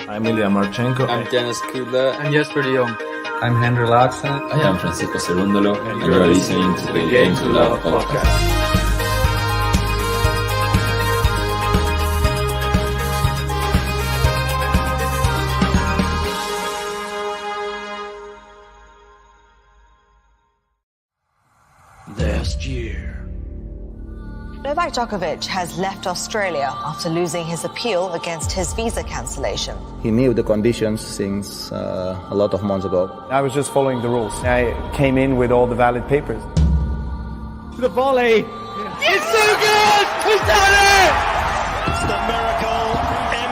I'm Ilya Marchenko. I'm Dennis Kudla. I'm Jesper de Jong. I'm Henry Laaksen. I am Francisco Cerundolo, and you are listening to the Game to Love podcast. Last year, Novak Djokovic has left Australia after losing his appeal against his visa cancellation. He knew the conditions since a lot of months ago. I was just following the rules. I came in with all the valid papers. The volley! It's so good! He's done it! It's the miracle in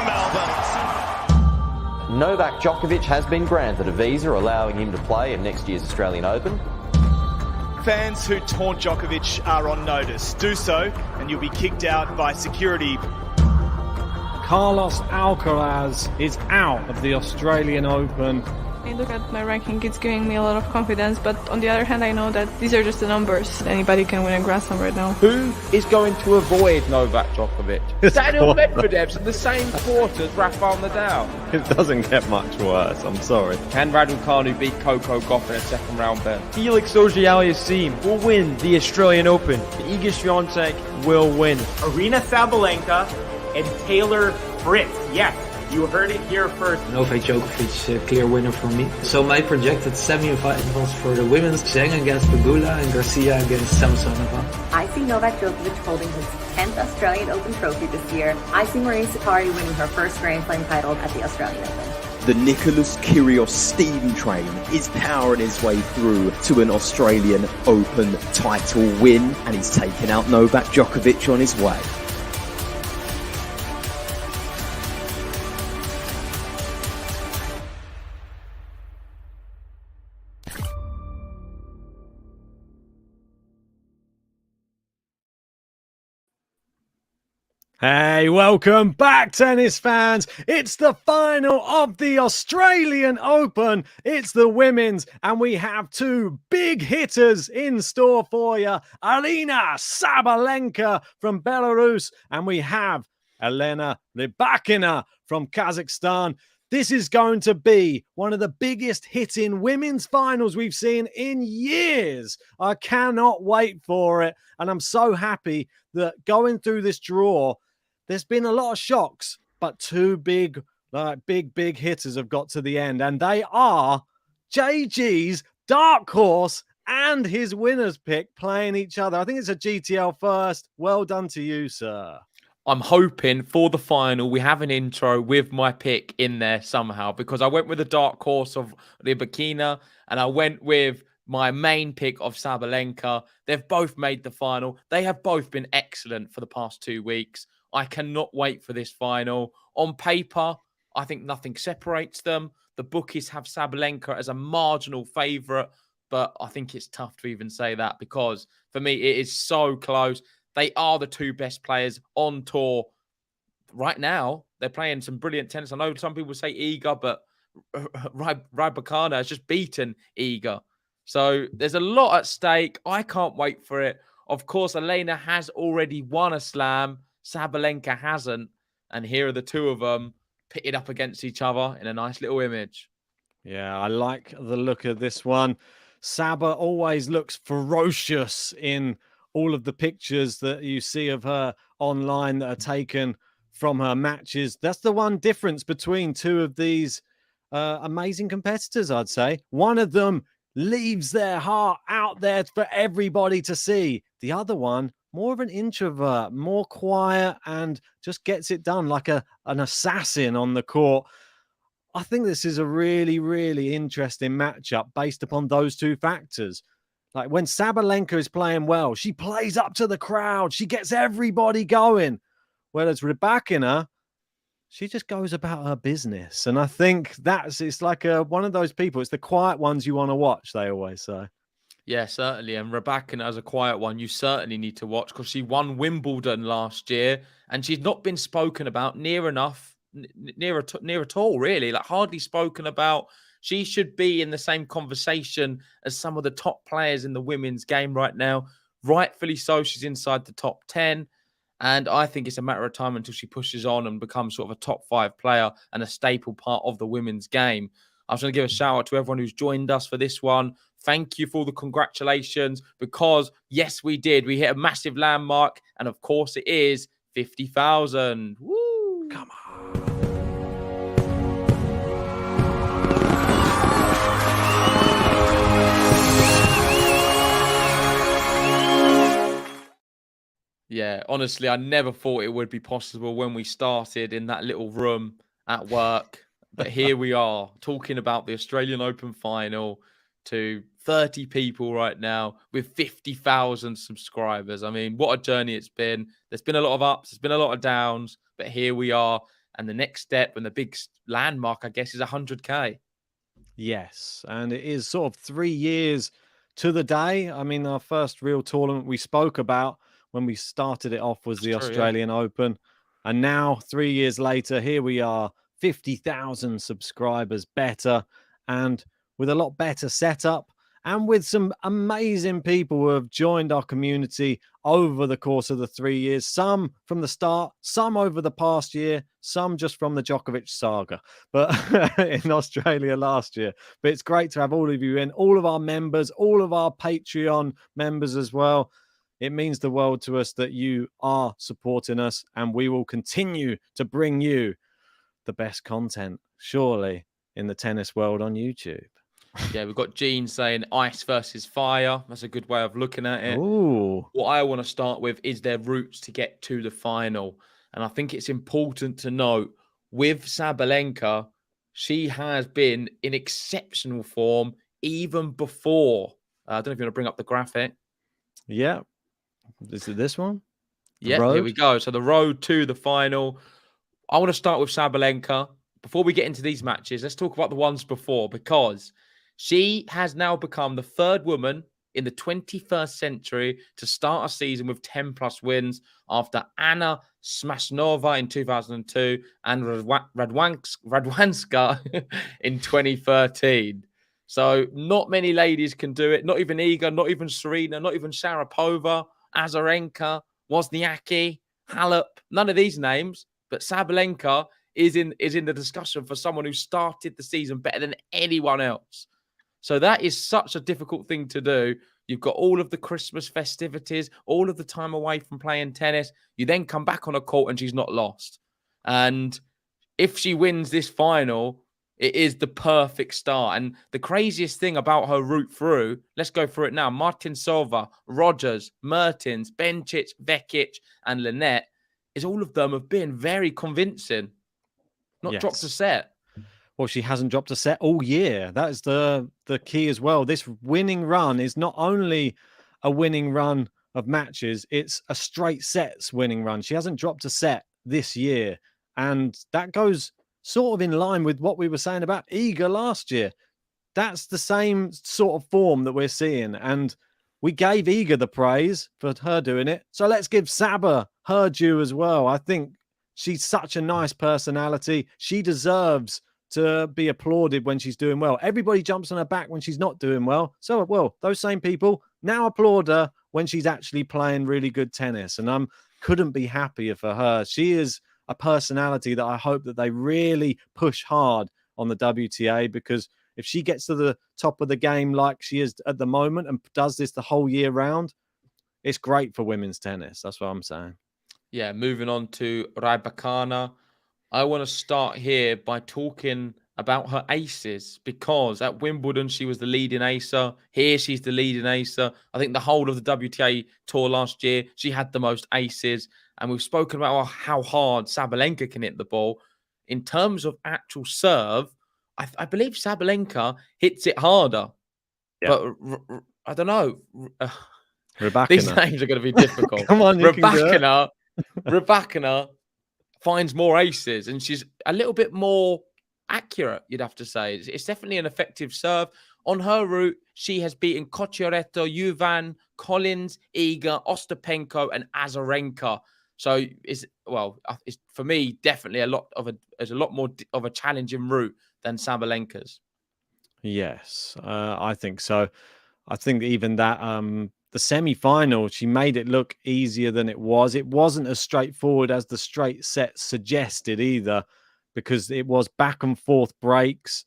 Melbourne. Novak Djokovic has been granted a visa allowing him to play in next year's Australian Open. Fans who taunt Djokovic are on notice. Do so and you'll be kicked out by security. Carlos Alcaraz is out of the Australian Open. I look at my ranking, it's giving me a lot of confidence, but on the other hand I know that these are just the numbers. Anybody can win a Grand Slam right now. Who is going to avoid Novak Djokovic? Daniel Medvedev's in the same court as Rafael Nadal. It doesn't get much worse, I'm sorry. Can Raducanu beat Coco Gauff in a second round bet? Felix Auger-Aliassime will win the Australian Open. Iga Swiatek will win. Aryna Sabalenka and Taylor Fritz. Yes. You heard it here first. Novak Djokovic, clear winner for me. So my projected semi-finals for the women's, Zheng against Pegula and Garcia against Samsonova. I see Novak Djokovic holding his 10th Australian Open trophy this year. I see Maria Sakkari winning her first Grand Slam title at the Australian Open. The Nicholas Kyrgios steam train is powering his way through to an Australian Open title win, and he's taken out Novak Djokovic on his way. Hey, welcome back, tennis fans. It's the final of the Australian Open. It's the women's, and we have two big hitters in store for you. Aryna Sabalenka from Belarus, and we have Elena Rybakina from Kazakhstan. This is going to be one of the biggest hitting women's finals we've seen in years. I cannot wait for it, and I'm so happy that going through this draw, there's been a lot of shocks, but two big hitters have got to the end, and they are JG's dark horse and his winner's pick playing each other. I think it's a GTL first. Well done to you, sir. I'm hoping for the final we have an intro with my pick in there somehow, because I went with the dark horse of Rybakina and I went with my main pick of Sabalenka. They've both made the final. They have both been excellent for the past 2 weeks. I cannot wait for this final. On paper, I think nothing separates them. The bookies have Sabalenka as a marginal favourite, but I think it's tough to even say that because for me, it is so close. They are the two best players on tour right now. They're playing some brilliant tennis. I know some people say Iga, but Rybakina has just beaten Iga. So there's a lot at stake. I can't wait for it. Of course, Elena has already won a slam. Sabalenka hasn't. And here are the two of them pitted up against each other in a nice little image. Yeah, I like the look of this one. Saba always looks ferocious in all of the pictures that you see of her online that are taken from her matches. That's the one difference between two of these amazing competitors, I'd say. One of them leaves their heart out there for everybody to see. The other one, more of an introvert, more quiet, and just gets it done like an assassin on the court. I think this is a really, really interesting matchup based upon those two factors. Like when Sabalenka is playing well, she plays up to the crowd. She gets everybody going. Whereas Rybakina, she just goes about her business. And I think it's like one of those people. It's the quiet ones you want to watch, they always say. Yeah, certainly. And Rybakina as a quiet one, you certainly need to watch because she won Wimbledon last year and she's not been spoken about near at all, really. Like hardly spoken about. She should be in the same conversation as some of the top players in the women's game right now. Rightfully so, she's inside the top 10. And I think it's a matter of time until she pushes on and becomes sort of a top 5 player and a staple part of the women's game. I was going to give a shout out to everyone who's joined us for this one. Thank you for all the congratulations, because yes, we did. We hit a massive landmark, and of course it is 50,000. Woo! Come on. Yeah, honestly, I never thought it would be possible when we started in that little room at work. But here we are talking about the Australian Open final to 30 people right now with 50,000 subscribers. I mean, what a journey it's been. There's been a lot of ups, there's been a lot of downs, but here we are. And the next step and the big landmark, I guess, is 100K. Yes, and it is sort of 3 years to the day. I mean, our first real tournament we spoke about when we started it off was the Australian Open. And now, 3 years later, here we are, 50,000 subscribers better, and with a lot better setup, and with some amazing people who have joined our community over the course of the 3 years. Some from the start, some over the past year, some just from the Djokovic saga, but in Australia last year. But it's great to have all of you in, all of our members, all of our Patreon members as well. It means the world to us that you are supporting us, and we will continue to bring you the best content, surely, in the tennis world on YouTube. Yeah, we've got Gene saying ice versus fire. That's a good way of looking at it. Ooh. What I want to start with is their routes to get to the final. And I think it's important to note with Sabalenka, she has been in exceptional form even before. I don't know if you want to bring up the graphic. Yeah. Is it this one? Yeah, here we go. So the road to the final. I want to start with Sabalenka. Before we get into these matches, let's talk about the ones before, because she has now become the third woman in the 21st century to start a season with 10 plus wins, after Anna Smashnova in 2002 and Radwanska in 2013. So not many ladies can do it. Not even Iga, not even Serena, not even Sharapova, Azarenka, Wozniacki, Halep. None of these names, but Sabalenka is in the discussion for someone who started the season better than anyone else. So that is such a difficult thing to do. You've got all of the Christmas festivities, all of the time away from playing tennis. You then come back on a court and she's not lost. And if she wins this final, it is the perfect start. And the craziest thing about her route through, let's go through it now. Martin Silva, Rogers, Mertens, Bencic, Vekic, and Lynette, is all of them have been very convincing. Not dropped a set. Well, she hasn't dropped a set all year. That is the key as well. This winning run is not only a winning run of matches, it's a straight sets winning run. She hasn't dropped a set this year. And that goes sort of in line with what we were saying about Iga last year. That's the same sort of form that we're seeing. And we gave Iga the praise for her doing it. So let's give Saba her due as well. I think she's such a nice personality. She deserves to be applauded when she's doing well. Everybody jumps on her back when she's not doing well. So, well, those same people now applaud her when she's actually playing really good tennis. And I couldn't be happier for her. She is a personality that I hope that they really push hard on the WTA, because if she gets to the top of the game like she is at the moment and does this the whole year round, it's great for women's tennis. That's what I'm saying. Yeah, moving on to Rybakina. I want to start here by talking about her aces, because at Wimbledon, she was the leading acer. Here, she's the leading acer. I think the whole of the WTA tour last year, she had the most aces. And we've spoken about how hard Sabalenka can hit the ball. In terms of actual serve, I believe Sabalenka hits it harder. Yeah. But I don't know. Rybakina. These names are going to be difficult. Come on, Rybakina finds more aces, and she's a little bit more accurate, you'd have to say. It's definitely an effective serve. On her route, she has beaten Cocciaretto, Juvan, Collins, Iga, Ostapenko, and Azarenka. So it's for me definitely a lot more of a challenging route than Sabalenka's. Yes, I think so. I think even that the semi-final, she made it look easier than it was. It wasn't as straightforward as the straight set suggested either, because it was back and forth breaks.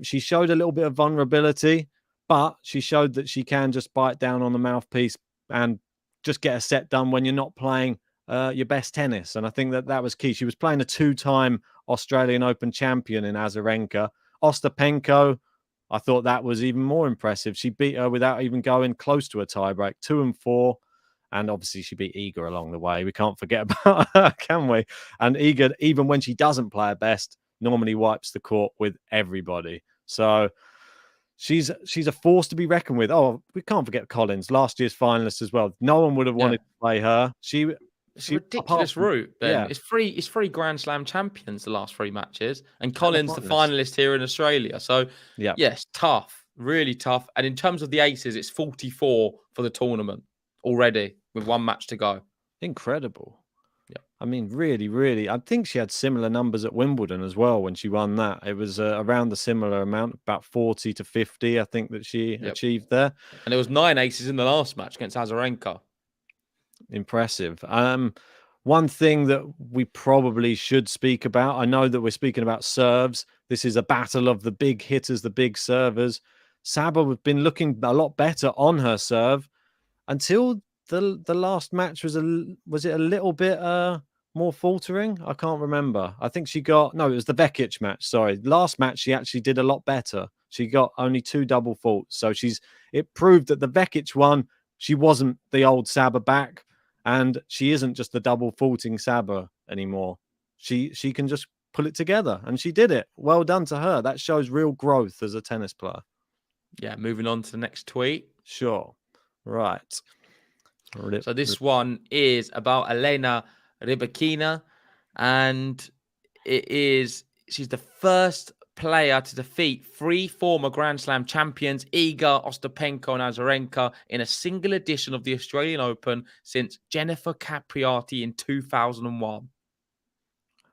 She showed a little bit of vulnerability, but she showed that she can just bite down on the mouthpiece and just get a set done when you're not playing your best tennis. And I think that was key. She was playing a 2-time Australian Open champion in Azarenka. Ostapenko, I thought that was even more impressive. She beat her without even going close to a tiebreak, 2-4. And obviously she beat Iga along the way. We can't forget about her, can we? And Iga, even when she doesn't play her best, normally wipes the court with everybody. So she's a force to be reckoned with. Oh, we can't forget Collins, last year's finalist as well. No one would have wanted to play her. It's a ridiculous route, Ben. Yeah. It's three Grand Slam champions the last 3 matches, and Collins the finalist here in Australia. So yes, tough, really tough. And in terms of the aces, it's 44 for the tournament already with 1 match to go. Incredible. Yeah, I mean, really, really. I think she had similar numbers at Wimbledon as well when she won that. It was around the similar amount, about 40 to 50, I think, that she achieved there. And there was 9 aces in the last match against Azarenka. Impressive. One thing that we probably should speak about, I know that we're speaking about serves. This is a battle of the big hitters, the big servers. Saba has been looking a lot better on her serve until the last match. Was it a little bit more faltering? I can't remember. I think it was the Vekic match. Sorry. Last match, she actually did a lot better. She got only 2 double faults. So it proved that the Vekic one, she wasn't the old Saba back, and she isn't just the double faulting Saba anymore. She can just pull it together, and she did it. Well done to her. That shows real growth as a tennis player. Yeah, moving on to the next tweet. Sure. Right. So this one is about Elena Rybakina, and she's the first player to defeat 3 former Grand Slam champions, Iga, Ostapenko and Azarenka, in a single edition of the Australian Open since Jennifer Capriati in 2001.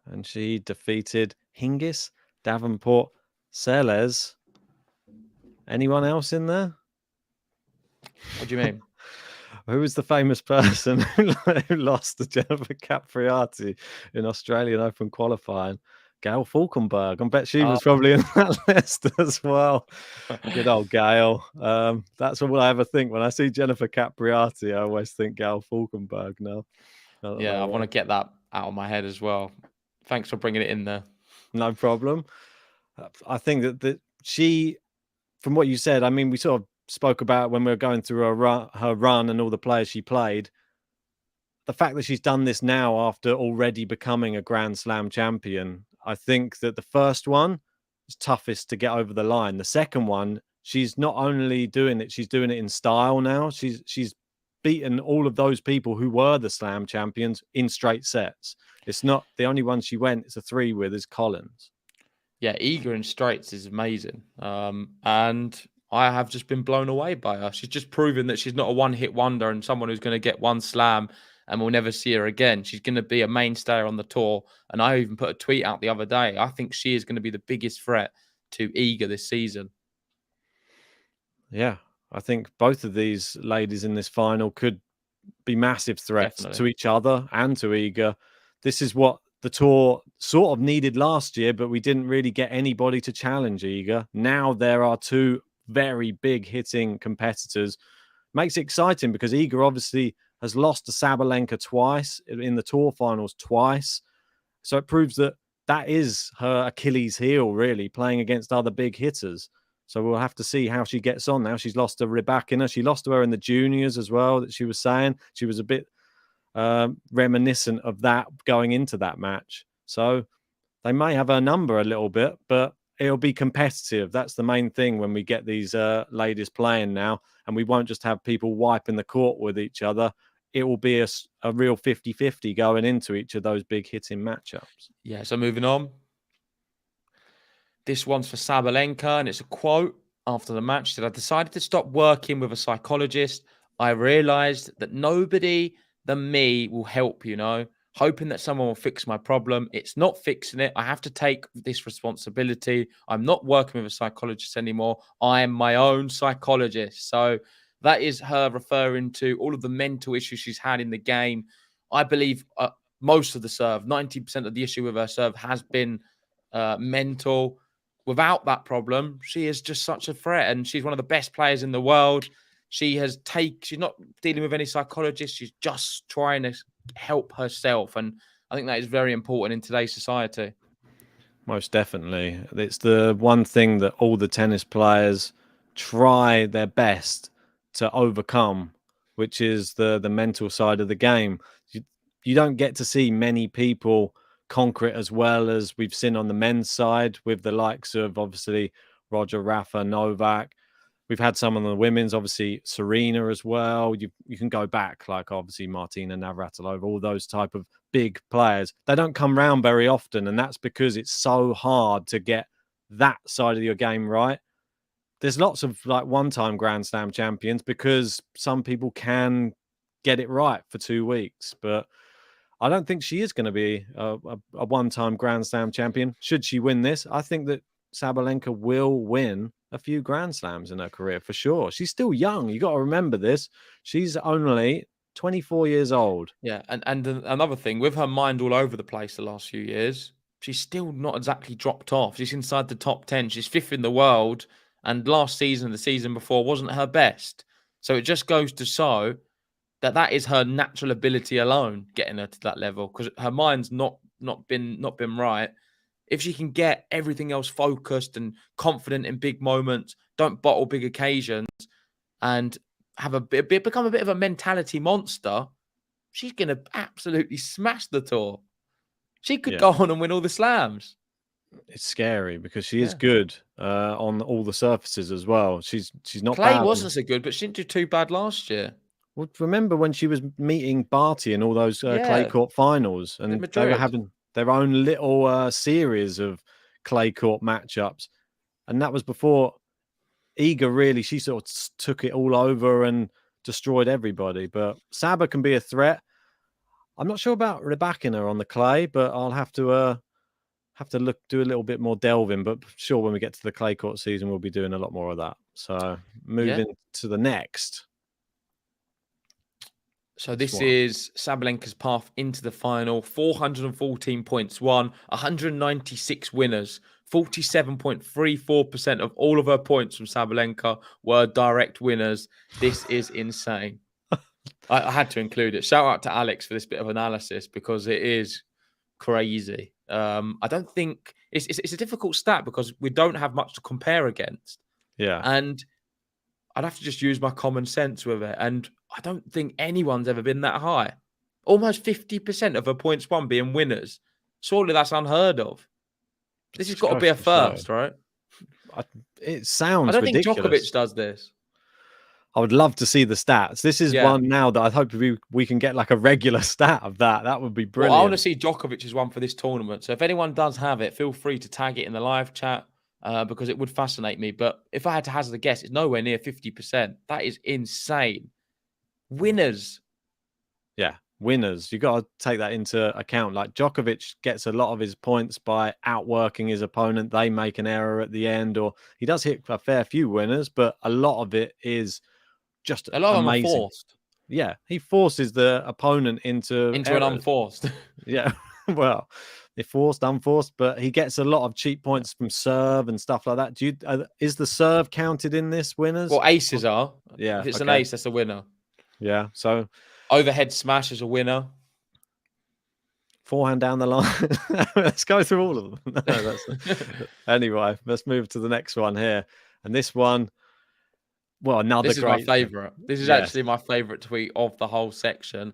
And she defeated Hingis, Davenport, Seles. Anyone else in there? What do you mean? Who was the famous person who lost to Jennifer Capriati in Australian Open qualifying? Gail Falkenberg. I bet she was probably in that list as well. Good old Gail. That's what I ever think when I see Jennifer Capriati. I always think Gail Falkenberg now. I want to get that out of my head as well. Thanks for bringing it in there. No problem. I think that she, from what you said, I mean, we sort of spoke about when we were going through her run and all the players she played. The fact that she's done this now after already becoming a Grand Slam champion, I think that the first one is toughest to get over the line. The second one, she's not only doing it, she's doing it in style now. She's beaten all of those people who were the Slam champions in straight sets. It's not the only one she went. It's a 3 with is Collins. Yeah, Iga in straights is amazing. And I have just been blown away by her. She's just proven that she's not a one-hit wonder and someone who's going to get 1 slam and we'll never see her again. She's going to be a mainstay on the tour. And I even put a tweet out the other day. I think she is going to be the biggest threat to Iga this season. Yeah, I think both of these ladies in this final could be massive threats to each other and to Iga. This is what the tour sort of needed last year, but we didn't really get anybody to challenge Iga. Now there are 2 very big hitting competitors. Makes it exciting because Iga obviously has lost to Sabalenka twice in the tour finals twice. So it proves that is her Achilles heel, really, playing against other big hitters. So we'll have to see how she gets on now. She's lost to Rybakina. She lost to her in the juniors as well, that she was saying. She was a bit reminiscent of that going into that match. So they may have her number a little bit, but it'll be competitive. That's the main thing when we get these ladies playing now, and we won't just have people wiping the court with each other. It will be a real 50-50 going into each of those big hitting matchups. Yeah, so moving on. This one's for Sabalenka, and it's a quote after the match. She said, "I decided to stop working with a psychologist. I realized that nobody than me will help, hoping that someone will fix my problem. It's not fixing it. I have to take this responsibility. I'm not working with a psychologist anymore. I am my own psychologist." So That is her referring to all of the mental issues she's had in the game. I believe most of the serve, 90% of the issue with her serve has been mental. Without that problem, she is just such a threat, and she's one of the best players in the world. She's not dealing with any psychologist. She's just trying to help herself. And I think that is very important in today's society. Most definitely. It's the one thing that all the tennis players try their best to overcome, which is the mental side of the game. You don't get to see many people conquer it as well as we've seen on the men's side with the likes of, obviously, Roger, Rafa, Novak. We've had some on the women's, obviously Serena as well. You can go back, like obviously Martina Navratilova, all those type of big players. They don't come round very often, and that's because it's so hard to get that side of your game right. There's lots of like one-time Grand Slam champions because some people can get it right for 2 weeks, but I don't think she is going to be a one-time Grand Slam champion. Should she win this, I think that Sabalenka will win a few Grand Slams in her career for sure. She's still young. You got to remember this. She's only 24 years old. Yeah, and another thing, with her mind all over the place the last few years, she's still not exactly dropped off. She's inside the top 10. She's 5th in the world, and last season, the season before, wasn't her best. So it just goes to show that is her natural ability alone getting her to that level, because her mind's not been right. If she can get everything else focused and confident in big moments, don't bottle big occasions, and have become a bit of a mentality monster, she's going to absolutely smash the tour. She could go on and win all the slams. It's scary because she is good on all the surfaces as well. She's not Clay bad. wasn't so good, but she didn't do too bad last year. Well, remember when she was meeting Barty in all those clay court finals, and they were having their own little series of clay court matchups, and that was before Iga really, she sort of took it all over and destroyed everybody. But Saba can be a threat. I'm not sure about Rybakina on the clay, but I'll have to do a little bit more delving. But sure, when we get to the clay court season, we'll be doing a lot more of that. So moving to the next. So this is Sabalenka's path into the final. 414 points won, 196 winners. 47.34% of all of her points from Sabalenka were direct winners. This is insane. I had to include it. Shout out to Alex for this bit of analysis because it is crazy. I don't think it's a difficult stat because we don't have much to compare against. Yeah. And I'd have to just use my common sense with it. And I don't think anyone's ever been that high. Almost 50% of her points won being winners. Surely that's unheard of. This has got to be a first, right? It sounds I don't ridiculous. think Djokovic does this. I would love to see the stats. This is one now that I hope we can get like a regular stat of that. That would be brilliant. Well, I want to see Djokovic's one for this tournament. So if anyone does have it, feel free to tag it in the live chat because it would fascinate me. But if I had to hazard a guess, it's nowhere near 50%. That is insane. Winners. Yeah, winners. You got to take that into account. Like Djokovic gets a lot of his points by outworking his opponent. They make an error at the end, or he does hit a fair few winners, but a lot of it is just a lot amazing. Of them are forced. Yeah, he forces the opponent into an unforced. Yeah, well, they're forced, unforced, but he gets a lot of cheap points from serve and stuff like that. Do you? Is the serve counted in this winners? Well, aces are. Yeah, if it's an ace, that's a winner. Yeah, so overhead smash is a winner. Forehand down the line. Let's go through all of them. No, anyway, let's move to the next one here, and this one. Well, another This is great... my favourite. This is actually my favourite tweet of the whole section.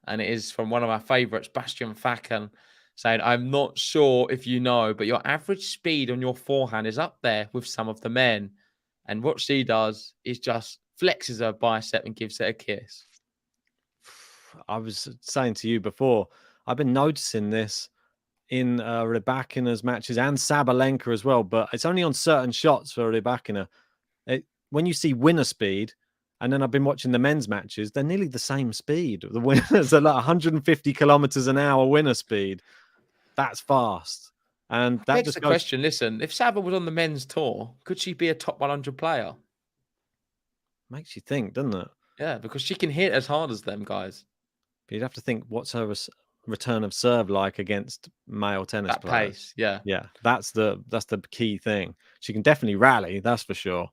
And it is from one of my favourites, Bastian Facken, saying, I'm not sure if you know, but your average speed on your forehand is up there with some of the men. And what she does is just flexes her bicep and gives it a kiss. I was saying to you before, I've been noticing this in Rybakina's matches and Sabalenka as well, but it's only on certain shots for Rybakina. When you see winner speed, and then I've been watching the men's matches, they're nearly the same speed. The winners are like 150 kilometers an hour winner speed. That's fast. And that begs just the goes... question, listen, if Saba was on the men's tour, could she be a top 100 player? Makes you think, doesn't it? Yeah, because she can hit as hard as them guys. But you'd have to think, what's her return of serve like against male tennis That players? pace, yeah. Yeah, that's the key thing. She can definitely rally, that's for sure.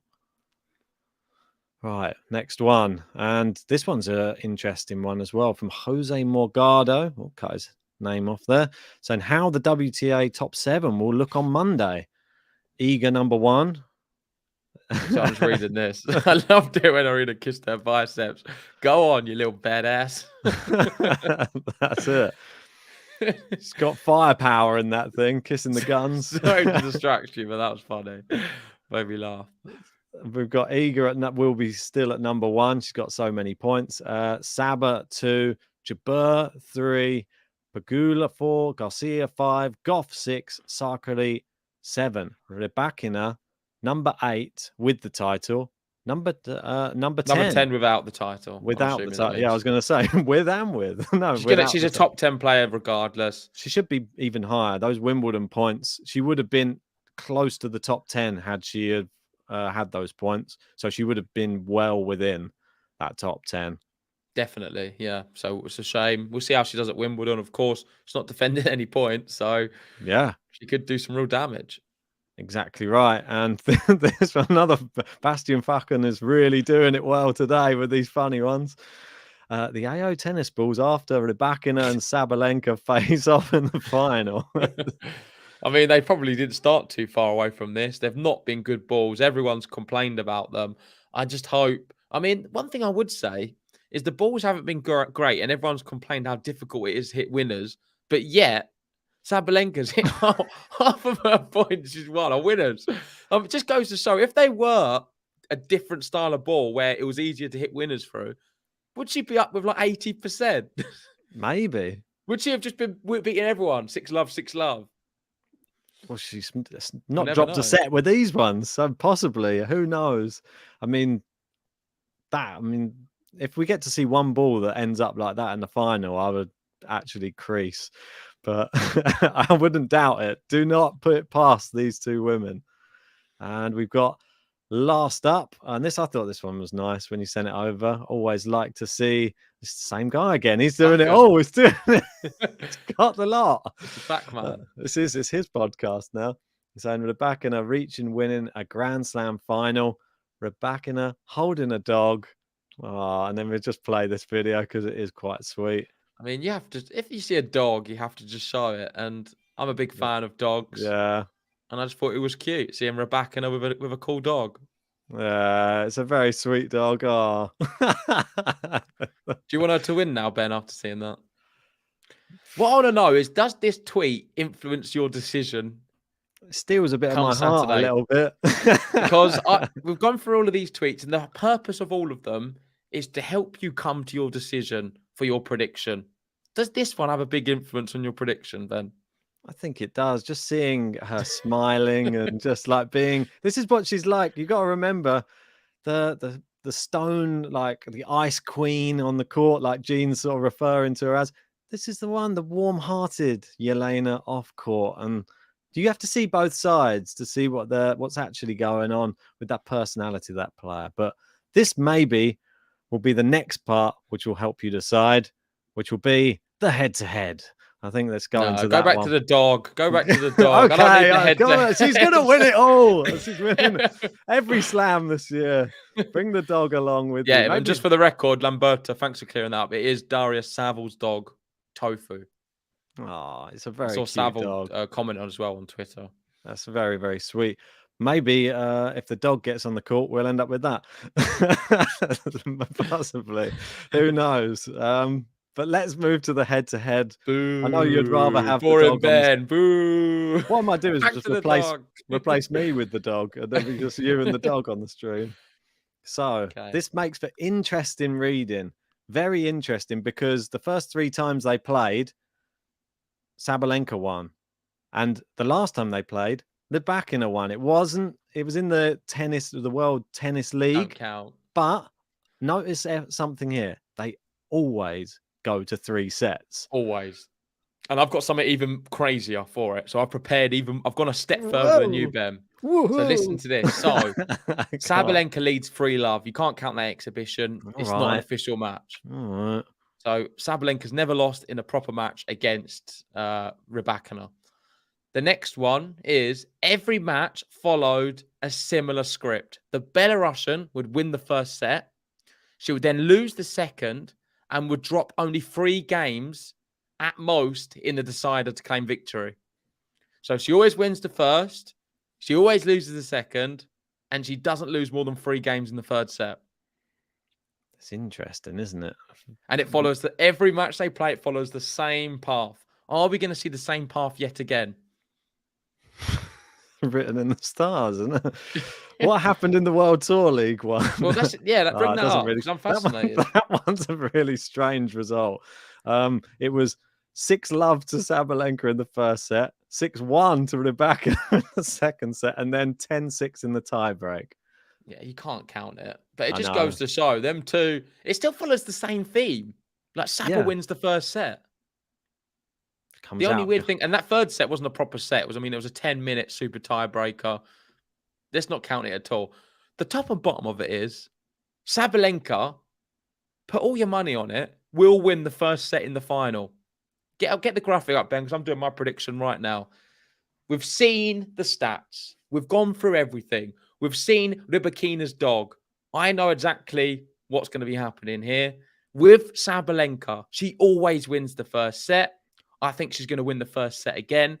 Right, next one. And this one's an interesting one as well from Jose Morgado. We'll cut his name off there. Saying how the WTA top 7 will look on Monday. Iga number 1. So I'm just reading this. I loved it when Aryna kissed her biceps. Go on, you little badass. That's it. It's got firepower in that thing, kissing the guns. Sorry to distract you, but that was funny. Made me laugh. We've got Iga will be still at number 1. She's got so many points. Saba 2, Jabeur 3, Pegula 4, Garcia 5, Goff 6, Sakkari 7, Rybakina number 8 with the title. Number 10. Number 10 without the title. Without the title. Yeah, I was going to say with and with. No, she's a top 10 player regardless. She should be even higher. Those Wimbledon points, she would have been close to the top 10 had she had those points. So she would have been well within that top 10. Definitely, yeah. So it's a shame. We'll see how she does at Wimbledon. Of course, she's not defending any points, so yeah, she could do some real damage. Exactly right. And there's another Bastian Fachen is really doing it well today with these funny ones. The AO tennis balls after Rybakina and Sabalenka face off in the final. I mean, they probably didn't start too far away from this. They've not been good balls. Everyone's complained about them. I just hope. I mean, one thing I would say is the balls haven't been great, and everyone's complained how difficult it is to hit winners. But yet, Sabalenka's hit half of her points she's won are winners. It just goes to show if they were a different style of ball where it was easier to hit winners through, would she be up with like 80%? Maybe. Would she have just been beating everyone? 6-love, 6-love. Well, she's not dropped a set with these ones, so possibly. Who knows? I mean, if we get to see one ball that ends up like that in the final, I would actually crease. But I wouldn't doubt it. Do not put it past these two women. And we've got last up, and I thought this one was nice when you sent it over. Always like to see it's the same guy again. He's doing it all. He's doing it. He's got the lot. It's a back man. It's his podcast now. He's saying Rybakina reaching winning a Grand Slam final. Rybakina holding a dog. Oh, and then we just play this video because it is quite sweet. I mean, you have to, if you see a dog, you have to just show it. And I'm a big fan of dogs. Yeah. And I just thought it was cute seeing Rybakina with a cool dog. Yeah, it's a very sweet dog. Oh. Do you want her to win now, Ben, after seeing that? What I want to know is, does this tweet influence your decision? It steals a bit of my heart a little bit. Because we've gone through all of these tweets, and the purpose of all of them is to help you come to your decision for your prediction. Does this one have a big influence on your prediction, Ben? I think it does. Just seeing her smiling and just like being, this is what she's like. You got to remember the stone, like the ice queen on the court, like Jean's sort of referring to her as. This is the one, the warm-hearted Elena off court. And you have to see both sides to see what's actually going on with that personality of that player. But this maybe will be the next part, which will help you decide, which will be the head-to-head. I think let's go into that. Go back to the dog. Go back to the dog. Okay, I don't need the head-to-head. She's going to win it all. She's winning every slam this year. Bring the dog along with you. Yeah, and just for the record, Lamberta, thanks for clearing that up. It is Darius Saval's dog, Tofu. Oh, it's a very cute dog. Comment on as well on Twitter. That's very, very sweet. Maybe if the dog gets on the court, we'll end up with that. Possibly. Who knows? But let's move to the head-to-head. Boo. I know you'd rather have boring the dog Ben. Boo. What I might do is just replace me with the dog, and then we just you and the dog on the stream. So this makes for interesting reading. Very interesting, because the first 3 times they played, Sabalenka won. And the last time they played, Rybakina won. It was in the World Tennis League. Count. But notice something here. They always go to 3 sets. Always. And I've got something even crazier for it. So I've prepared I've gone a step further than you, Ben. Woo-hoo. So listen to this. So Sabalenka leads 3-love. You can't count that exhibition. It's not an official match. All right. So Sabalenka's never lost in a proper match against Rybakina. The next one is every match followed a similar script. The Belarusian would win the first set. She would then lose the second and would drop only 3 games at most in the decider to claim victory. So she always wins the first, she always loses the second, and she doesn't lose more than 3 games in the third set. It's interesting, isn't it? And it follows every match they play, it follows the same path. Are we going to see the same path yet again? Written in the stars, isn't it? What happened in the World Tour League one? Well, bring that up, because I'm fascinated. That one's a really strange result. It was 6-love to Sabalenka in the first set, 6-1 to Rybakina in the second set, and then 10-6 in the tiebreak. Yeah, you can't count it. But it just goes to show them two, it still follows the same theme. Like Saba wins the first set. The only weird thing, and that third set wasn't a proper set. It was a 10-minute super tiebreaker. Let's not count it at all. The top and bottom of it is Sabalenka, put all your money on it, will win the first set in the final. Get the graphic up, Ben, because I'm doing my prediction right now. We've seen the stats. We've gone through everything. We've seen Rybakina's dog. I know exactly what's going to be happening here. With Sabalenka, she always wins the first set. I think she's going to win the first set again.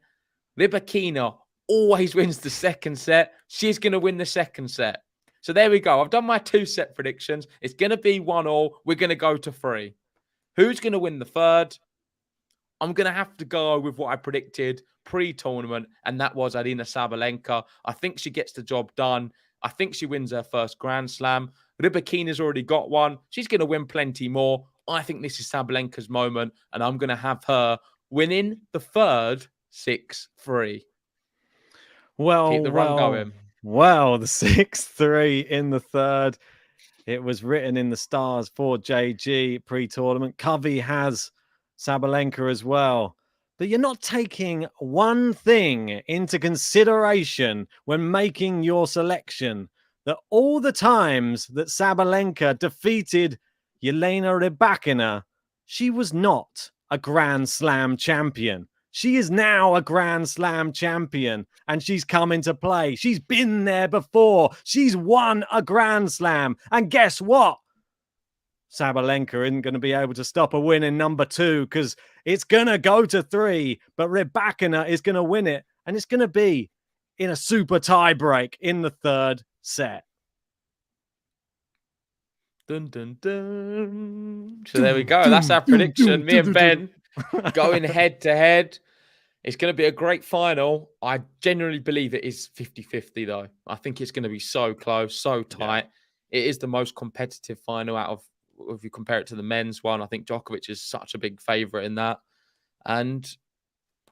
Rybakina always wins the second set. She's going to win the second set. So there we go. I've done my 2-set predictions. It's going to be 1-1. We're going to go to 3. Who's going to win the third? I'm going to have to go with what I predicted pre-tournament, and that was Aryna Sabalenka. I think she gets the job done. I think she wins her first Grand Slam. Rybakina's already got one. She's going to win plenty more. I think this is Sabalenka's moment, and I'm going to have her winning the third 6-3. Well, keep the run going. Well, the 6-3 in the third. It was written in the stars for JG pre-tournament. Covey has Sabalenka as well. But you're not taking one thing into consideration when making your selection. That all the times that Sabalenka defeated Elena Rybakina, she was not a Grand Slam champion. She is now a Grand Slam champion, and she's come into play. She's been there before. She's won a Grand Slam. And guess what? Sabalenka isn't going to be able to stop a win in number 2 because it's going to go to 3, but Rybakina is going to win it, and it's going to be in a super tie break in the third set. Dun, dun, dun. So there we go. That's our prediction. Me and Ben going head to head. It's going to be a great final. I genuinely believe it is 50-50, though. I think it's going to be so close, so tight. Yeah. It is the most competitive final out of, if you compare it to the men's one. I think Djokovic is such a big favourite in that. And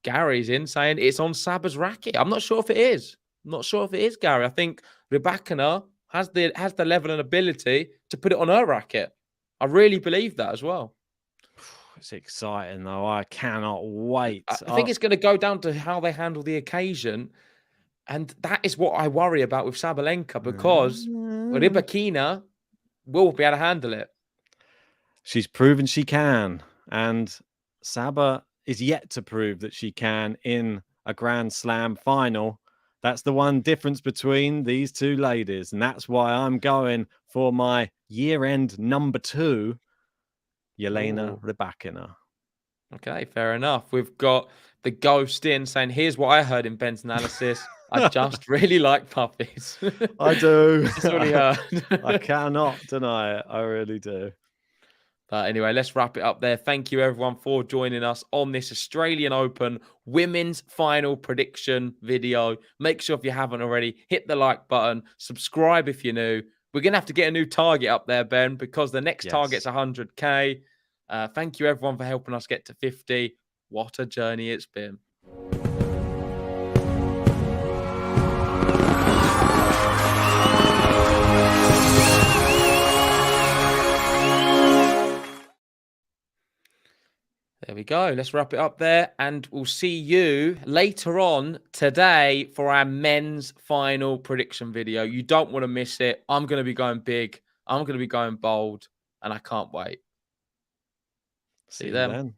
Gary's in saying it's on Saba's racket. I'm not sure if it is. I'm not sure if it is, Gary. I think Rybakina has the level and ability to put it on her racket. I really believe that as well. It's exciting, though. I cannot wait. I think it's going to go down to how they handle the occasion. And that is what I worry about with Sabalenka, because Rybakina will be able to handle it. She's proven she can. And Saba is yet to prove that she can in a Grand Slam final. That's the one difference between these two ladies. And that's why I'm going for my year-end number 2, Elena Rybakina. Okay, fair enough. We've got the ghost in saying, here's what I heard in Ben's analysis. I just really like puppies. I do. That's what he heard. I cannot deny it. I really do. But anyway, let's wrap it up there. Thank you, everyone, for joining us on this Australian Open women's final prediction video. Make sure, if you haven't already, hit the like button. Subscribe if you're new. We're going to have to get a new target up there, Ben, because the next target's 100K. Thank you, everyone, for helping us get to 50. What a journey it's been. There There we go. Let's wrap it up there. And we'll see you later on today for our men's final prediction video. You don't want to miss it. I'm going to be going big. I'm going to be going bold. And I can't wait. See you then. then.